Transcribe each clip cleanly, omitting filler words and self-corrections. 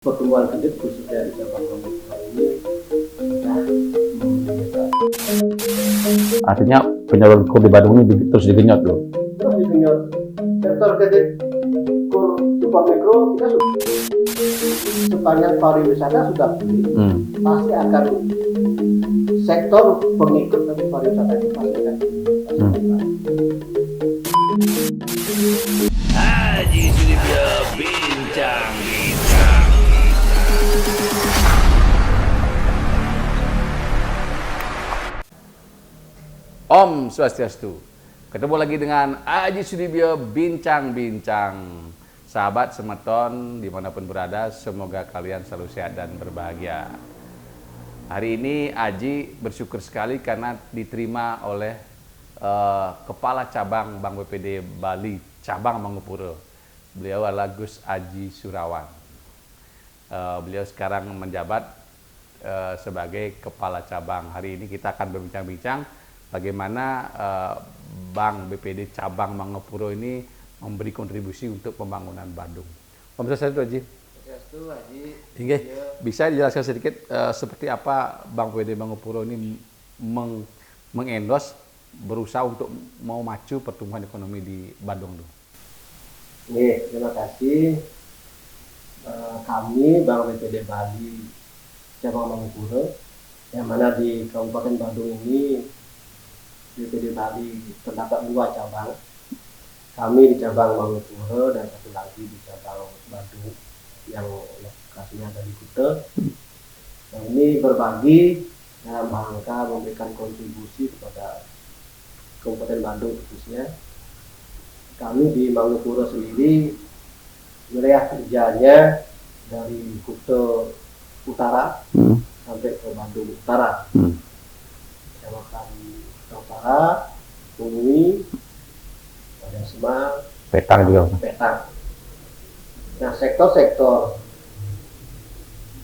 Pertumbuhan kredit khususnya di cabang Mamuju ini sudah meningkat. Artinya penyaluran kur di Bandung ini terus digenjot loh. Terus digenjot. Sektor kredit kur super mikro kita sudah sepanjang pariwisata sudah pulih. Pasti akan sektor pengikut dari pariwisata ini pasti akan Haji Sudibyo Bincang. Om Swastiastu. Ketemu lagi dengan Haji Sudibyo Bincang-Bincang. Sahabat semeton dimanapun berada, semoga kalian selalu sehat dan berbahagia. Hari ini Aji bersyukur sekali karena diterima oleh Kepala Cabang Bank BPD Bali, Cabang Mangupuro. Beliau adalah Gus Aji Surawan. Beliau sekarang menjabat sebagai Kepala Cabang. Hari ini kita akan berbincang-bincang bagaimana Bank BPD Cabang Mangupuro ini memberi kontribusi untuk pembangunan Bandung. Om Swastiastu, Haji. Swastiastu, Haji. Hingga bisa dijelaskan sedikit seperti apa Bank BPD Mangupuro ini mengendos berusaha untuk mau maju pertumbuhan ekonomi di Bandung dulu. Terima kasih. Kami Bank BPD Bali Cabang Mangupuro, yang mana di Kabupaten Bandung ini BPD Bali terdapat 2 cabang. Kami di cabang Mangupuro dan satu lagi di cabang Bandung yang lokasinya ada di Kuta. Nah, ini berbagi dalam rangka memberikan kontribusi kepada Kabupaten Bandung khususnya. Kami di Mangupuro sendiri wilayah kerjanya dari Kuta Utara sampai ke Bandung Utara. Kecamatan Utara, Bumi, ada Semang, Petang juga. Petang. Nah, sektor-sektor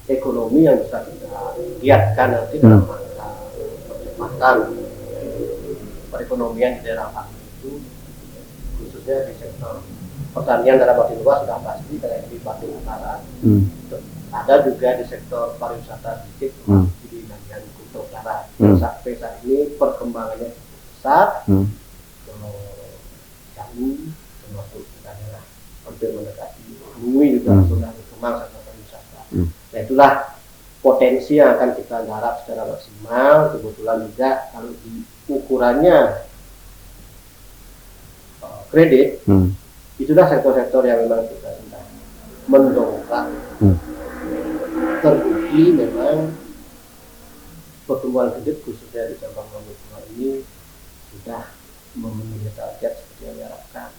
ekonomi yang bisa kita lihatkan nanti dalam rangka percepatan perekonomian di daerah Bandung itu, khususnya di sektor pertanian dalam arti luas sudah pasti kayak di Bandung Utara. Ada juga di sektor pariwisata sedikit di bagian Kuta Utara. Sampai saat ini perkembangannya besar. Kami termasuk daerah hampir mendekati Bumi juga sudah berkembang sektor pariwisata. Nah, itulah potensi yang akan kita garap secara maksimal. Kebetulan juga kalau di ukurannya kredit, itulah sektor-sektor yang memang kita sedang mendongkrak. Terbukti memang pertumbuhan kredit khususnya di cabang Mangupuro ini sudah memenuhi target seperti yang diharapkan.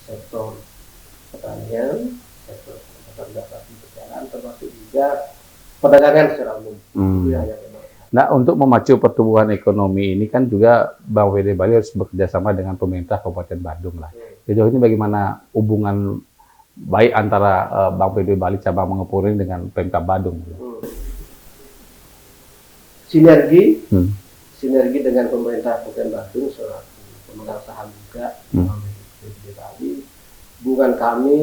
Sektor pertanian, sektor transportasi berjalan, termasuk juga perdagangan secara umum. Itu yang memang. Nah, untuk memacu pertumbuhan ekonomi ini kan juga Bank BPD Bali harus bekerja sama dengan pemerintah Kabupaten Bandung lah. Sejauh ini bagaimana hubungan baik antara Bank BPD Bali Cabang Mangupuro ini dengan Pemkab Bandung? Sinergi dengan pemerintah Kabupaten Bandung selaku pemegang saham juga Bank BPD Bali. Hubungan kami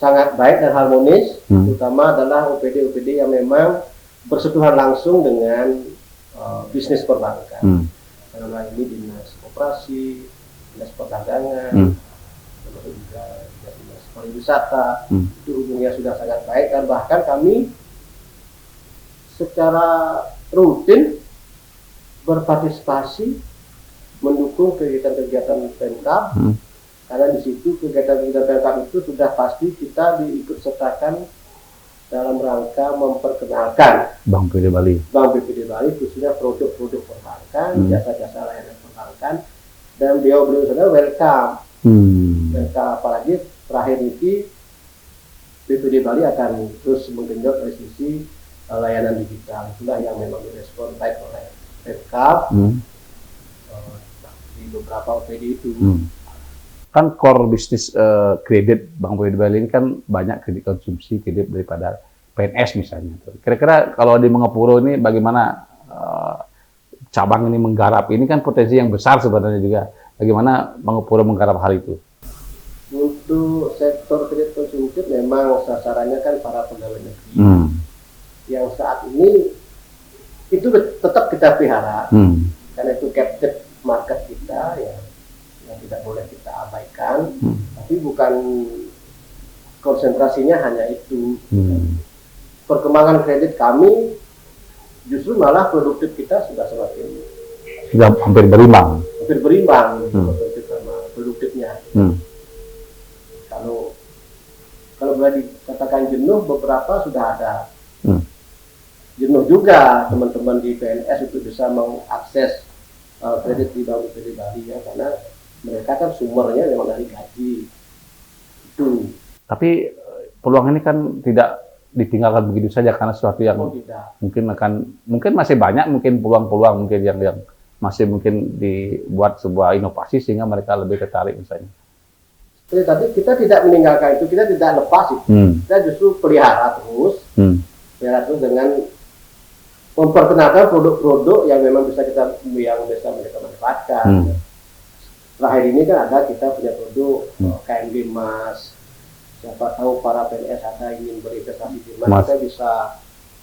sangat baik dan harmonis, terutama adalah OPD-OPD yang memang bersentuhan langsung dengan bisnis perbankan. Dalam hal ini dinas koperasi, dinas perdagangan, termasuk juga dinas pariwisata. Itu hubungannya sudah sangat baik, dan bahkan kami secara rutin berpartisipasi mendukung kegiatan-kegiatan Pemkab, karena di situ kegiatan-kegiatan Pemkab itu sudah pasti kita diikut sertakan dalam rangka memperkenalkan Bank BPD Bali. Bank BPD Bali khususnya produk-produk perbankan, jasa-jasa layanan perbankan, dan beliau sudah welcome. Apalagi terakhir ini BPD Bali akan terus menggenjot dari sisi layanan digital. Itulah yang memang direspon baik oleh Pemkab di beberapa OPD itu. Kan core bisnis kredit Bank BPD Bali ini kan banyak kredit konsumsi, kredit daripada PNS misalnya. Kira-kira kalau di Mangupuro ini bagaimana cabang ini menggarap? Ini kan potensi yang besar sebenarnya juga. Bagaimana Mangupuro menggarap hal itu? Untuk sektor sektor kredit konsumtif memang sasarannya kan para pegawai negeri yang saat ini itu tetap kita pelihara karena itu captive market kita ya, yang tidak boleh kita abaikan. Tapi bukan konsentrasinya hanya itu. Perkembangan kredit kami justru malah produktif kita sudah hampir berimbang. Produktifnya. Kalau boleh dikatakan jenuh, beberapa sudah ada. Jenuh juga teman-teman di PNS untuk bisa mengakses kredit di Bank BPD Bali ya, karena mereka kan sumbernya memang dari gaji itu. Tapi peluang ini kan tidak ditinggalkan begitu saja karena sesuatu yang mungkin masih banyak mungkin peluang-peluang mungkin yang masih mungkin dibuat sebuah inovasi sehingga mereka lebih tertarik misalnya. Jadi tadi kita tidak meninggalkan itu, kita tidak lepas itu. Kita justru pelihara terus dengan memperkenalkan produk-produk yang memang bisa mereka manfaatkan. Terakhir ini kan ada kita punya produk KMB Emas. Siapa tahu para PNS ada ingin berinvestasi di emas, kita bisa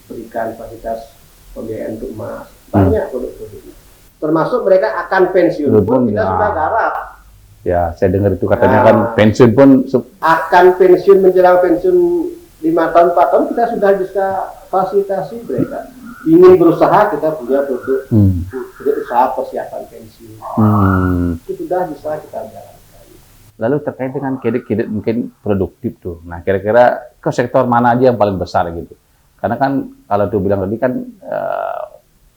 berikan fasilitas pembiayaan untuk emas. Banyak produk-produk. Termasuk mereka akan pensiun pun kita sudah garap. Ya, saya dengar itu katanya kan pensiun pun akan pensiun menjelang pensiun 5 tahun 4 tahun kita sudah bisa fasilitasi mereka. Ingin berusaha kita punya produk usaha persiapan pensiun. Itu sudah bisa kita jalankan. Lalu terkait dengan kredit mungkin produktif tuh. Nah, kira-kira ke sektor mana aja yang paling besar gitu? Karena kan kalau tuh bilang tadi kan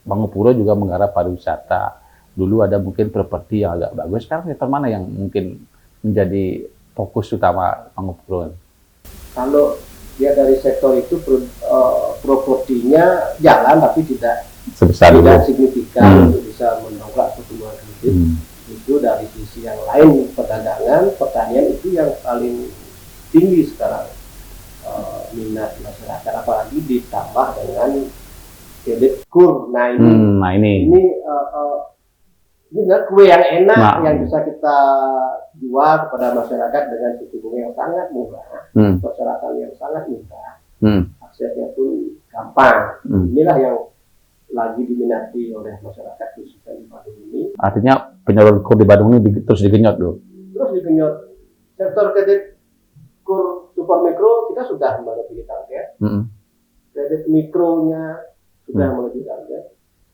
Mangupuro juga menggarap pariwisata. Dulu ada mungkin properti yang agak bagus. Sekarang sektor mana yang mungkin menjadi fokus utama Mangupuro? Kalau dia dari sektor itu propertinya jalan tapi tidak signifikan untuk bisa mendongkrak pertumbuhan kredit. Itu dari sisi yang lain perdagangan, pertanian itu yang paling tinggi sekarang minat masyarakat, apalagi ditambah dengan kredit kur. Nah ini kue yang enak yang bisa kita jual kepada masyarakat dengan suku bunga yang sangat murah, persyaratan yang sangat mudah, aksesnya pun gampang. Inilah yang lagi diminati oleh masyarakat khususnya di Bandung ini. Artinya penyaluran kur di Bandung ini terus digenyot dulu. Terus digenyot. Sektor kredit kur super mikro kita sudah melebihi target. Kredit mikronya sudah melebihi target.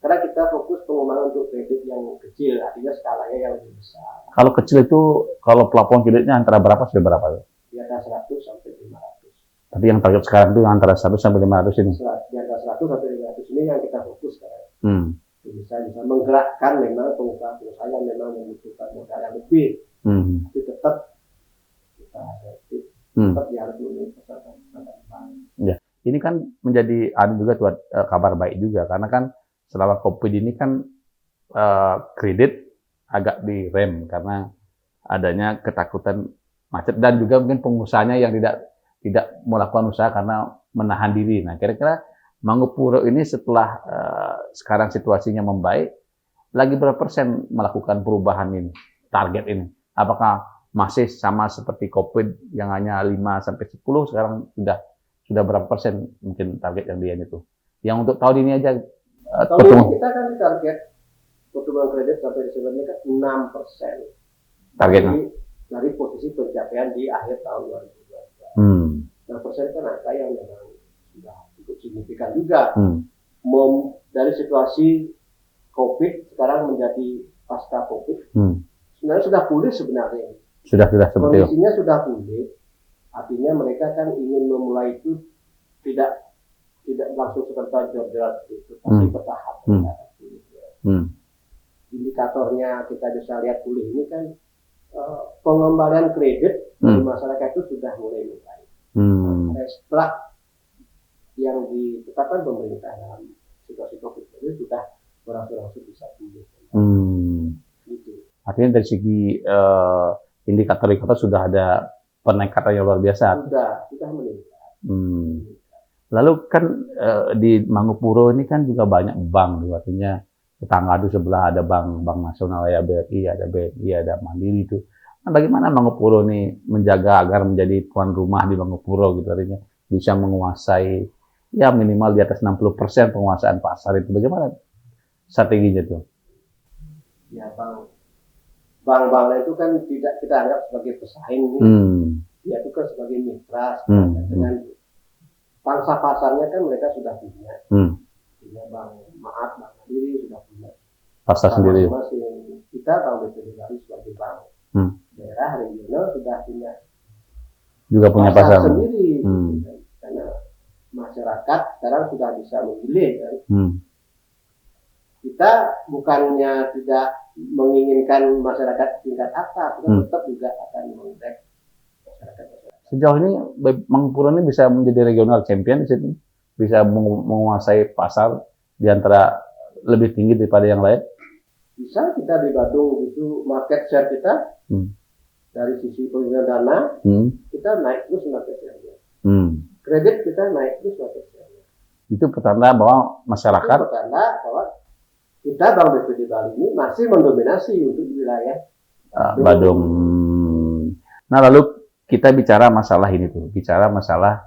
Karena kita fokus pengembangan untuk kredit yang kecil, artinya skalanya yang lebih besar. Kalau kecil itu, kalau plafon kreditnya antara berapa sampai berapa? Di atas 100 sampai 500. Tapi yang target sekarang itu antara 100 sampai 500 ini? Di atas 100 sampai 500 ini yang kita fokus sekarang. Bisa menggerakkan memang pengusaha-pengusaha yang memang membutuhkan modal yang lebih. Tapi tetap kita tetap harus memenuhi persyaratan. Ya, ini kan menjadi juga buat kabar baik juga karena kan selama COVID ini kan kredit agak direm karena adanya ketakutan macet dan juga mungkin pengusahanya yang tidak melakukan usaha karena menahan diri. Nah, kira-kira Mangupuro ini setelah sekarang situasinya membaik, lagi berapa persen melakukan perubahan ini, target ini? Apakah masih sama seperti COVID yang hanya 5-10, sekarang sudah berapa persen mungkin target yang dia itu? Yang untuk tahun ini aja. Tahun ini kita kan target pertumbuhan kredit sampai Desember ini kan 6%. Targetnya? Dari posisi pencapaian di akhir tahun 2022. 6% kan angka yang memang sudah cukup signifikan juga. Dari situasi COVID sekarang menjadi pasca COVID, sebenarnya sudah pulih sebenarnya. Sudah seperti itu. Kondisinya sudah pulih, artinya mereka kan ingin memulai itu tidak langsung seperti jor-jor itu, tapi bertahap. Indikatornya kita bisa lihat pulih ini kan pengembalian kredit dari masyarakat itu sudah mulai. Setelah yang ditetapkan pemerintah dalam situasi COVID ini sudah berangsur-angsur bisa pulih. Gitu. Artinya dari segi indikator sudah ada peningkatan yang luar biasa. Sudah meningkat. Lalu kan di Mangupuro ini kan juga banyak bank, artinya tetangga itu sebelah ada bank nasional ya BRI, ada BNI, ada Mandiri itu. Nah, bagaimana Mangupuro nih menjaga agar menjadi tuan rumah di Mangupuro gitu, artinya bisa menguasai ya minimal di atas 60% penguasaan pasar itu, bagaimana strateginya tuh? Ya bank itu kan tidak kita anggap sebagai pesaing nih. Dia itu kan sebagai mitra dengan pangsa pasarnya kan mereka sudah punya. Punya bank Mandiri sudah punya pasar sendiri. Masing-masing. Kita Bank BPD Bali sebagai bank daerah regional sudah punya juga punya pasar sendiri. Karena masyarakat sekarang sudah bisa memilih kan. Kita bukannya tidak menginginkan masyarakat tingkat atas, kita tetap juga akan mengundang masyarakat. Sejauh ini Mangupuro ini bisa menjadi regional champion di sini, bisa menguasai pasar di antara lebih tinggi daripada yang lain. Bisa, kita di Badung itu market share kita dari sisi pengguna dana kita naik terus market share-nya. Kredit kita naik terus market share-nya. Itu pertanda bahwa masyarakat. Itu pertanda bahwa kita Bank BPD Bali ini masih mendominasi untuk wilayah Badung. Nah, lalu kita bicara masalah ini tuh, bicara masalah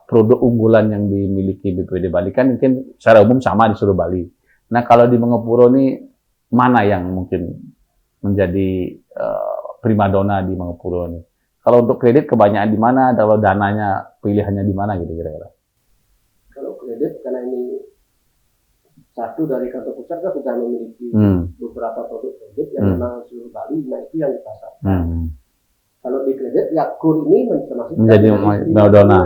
produk unggulan yang dimiliki BPD Bali kan mungkin secara umum sama di seluruh Bali. Nah, kalau di Mangupuro ini mana yang mungkin menjadi primadona di Mangupuro ini? Kalau untuk kredit kebanyakan di mana? Kalau dananya pilihannya di mana gitu kira-kira? Kalau kredit karena ini satu dari kantor pusat kan sudah memiliki beberapa produk kredit yang memang seluruh Bali, nah itu yang dipasarkan. Kalau di kredit ya KUR ini termasuk menjadi primadona.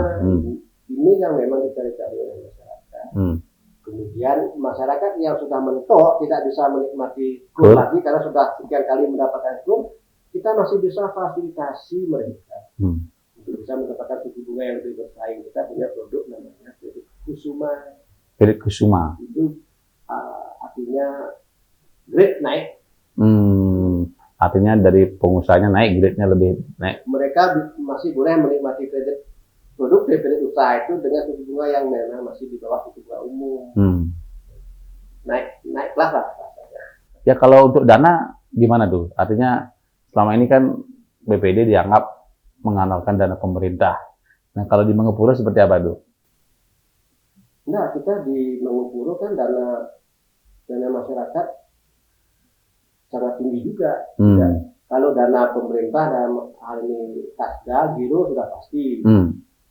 Ini yang memang dicari-cari oleh masyarakat. Kemudian masyarakat yang sudah mentok tidak bisa menikmati KUR lagi karena sudah sekian kali mendapatkan KUR, kita masih bisa fasilitasi mereka untuk bisa mendapatkan suku bunga yang lebih bersaing. Kita punya produk namanya kredit Kusuma. Kredit Kusuma. Itu artinya grade naik. Artinya dari pengusahanya naik, grade-nya lebih naik. Mereka masih boleh menikmati kredit produk kredit usaha itu dengan suku bunga yang memang masih di bawah suku bunga umum. Naik kelas lah. Ya kalau untuk dana gimana tuh? Artinya selama ini kan BPD dianggap mengandalkan dana pemerintah. Nah kalau di Mangupuro seperti apa tuh? Nah kita di Mangupuro kan dana masyarakat sangat tinggi juga. Kalau dana pemerintah dalam hal ini Kasda, Giro sudah pasti.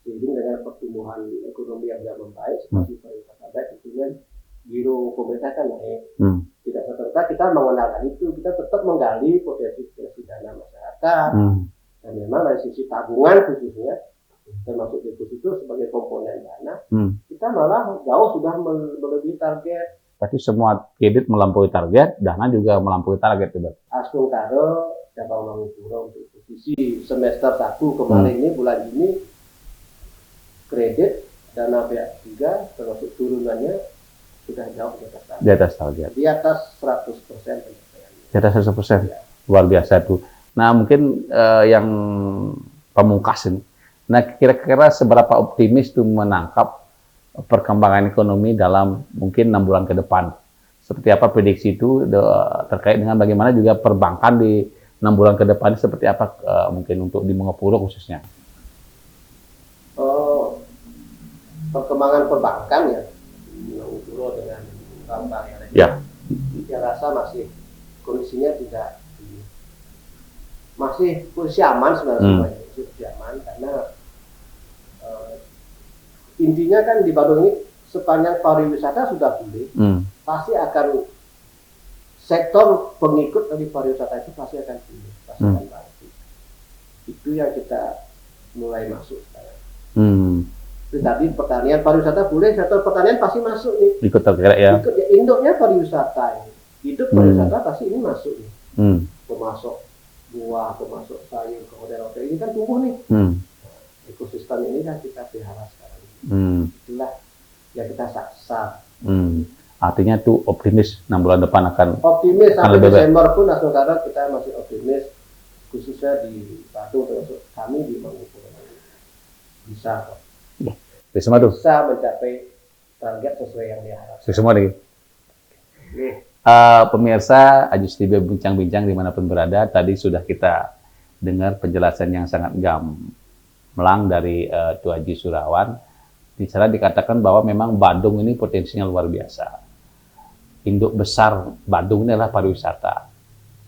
Seiring dengan pertumbuhan ekonomi yang sudah membaik, seperti pariwisata baik, tentunya Giro pemerintah kan naik. Tidak serta kita mengandalkan itu, kita tetap menggali potensi dana masyarakat. Dan memang dari sisi tabungan khususnya, termasuk deposito sebagai komponen dana, kita malah jauh sudah melebihi target. Berarti semua kredit melampaui target, dana juga melampaui target. Astung Karo, Cabang Mangupuro untuk posisi semester 1 kemarin ini, bulan ini, kredit, dana pihak ketiga, termasuk turunannya, sudah jauh di atas target. Di atas target. Di atas 100% pencapaiannya. Di atas 100%? Ya. Luar biasa tuh. Nah mungkin yang pamungkas ini, nah kira-kira seberapa optimis tuh menangkap perkembangan ekonomi dalam mungkin 6 bulan ke depan. Seperti apa prediksi itu terkait dengan bagaimana juga perbankan di 6 bulan ke depan seperti apa mungkin untuk di Mangupuro khususnya? Perkembangan perbankan ya di Mangupuro dengan bank-bank yang lain. Saya rasa masih kondisinya tidak masih kondisi aman sebenarnya, kondisi aman karena intinya kan di Badung ini sepanjang pariwisata sudah pulih, pasti akan sektor pengikut dari pariwisata itu pasti akan pulih, pasti akan bangkit. Itu yang kita mulai masuk sekarang. Tadi pertanian pariwisata pulih, sektor pertanian pasti masuk nih. Ikut tergerak ya. Ikut ya, induknya pariwisata ini. Hidup pariwisata pasti ini masuk nih. Pemasok buah, pemasok sayur ke hotel-hotel ini kan tumbuh nih. Ekosistem ini kan kita pelihara sekarang. Itulah yang kita sasar. Artinya tuh optimis 6 bulan depan akan optimis sampai Desember pun sekarang kita masih optimis, khususnya di Badung termasuk kami di Mangupuro bisa kok. Bisa mencapai target sesuai yang diharapkan. Semua nih. Pemirsa Haji Sudibyo Bincang-Bincang dimanapun berada, tadi sudah kita dengar penjelasan yang sangat gamblang dari Tua Haji Surawan. Di sana dikatakan bahwa memang Badung ini potensinya luar biasa. Induk besar Badung ini adalah pariwisata.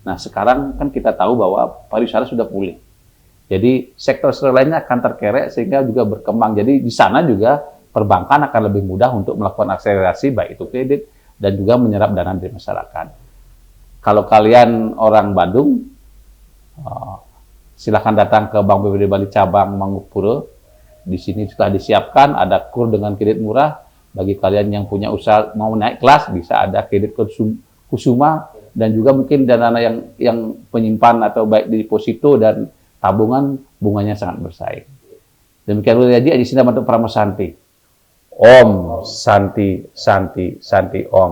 Nah sekarang kan kita tahu bahwa pariwisata sudah pulih. Jadi sektor-sektor lainnya akan terkerek sehingga juga berkembang. Jadi di sana juga perbankan akan lebih mudah untuk melakukan akselerasi baik itu kredit dan juga menyerap dana dari masyarakat. Kalau kalian orang Badung, silahkan datang ke Bank BPD Bali cabang Mangupuro. Di sini sudah disiapkan ada kur dengan kredit murah. Bagi kalian yang punya usaha mau naik kelas bisa ada kredit kusuma dan juga mungkin dana yang penyimpan atau baik di deposito dan tabungan bunganya sangat bersaing. Demikian dulu Haji Sina Bantu Pramosanti. Om Santi Santi Santi Om.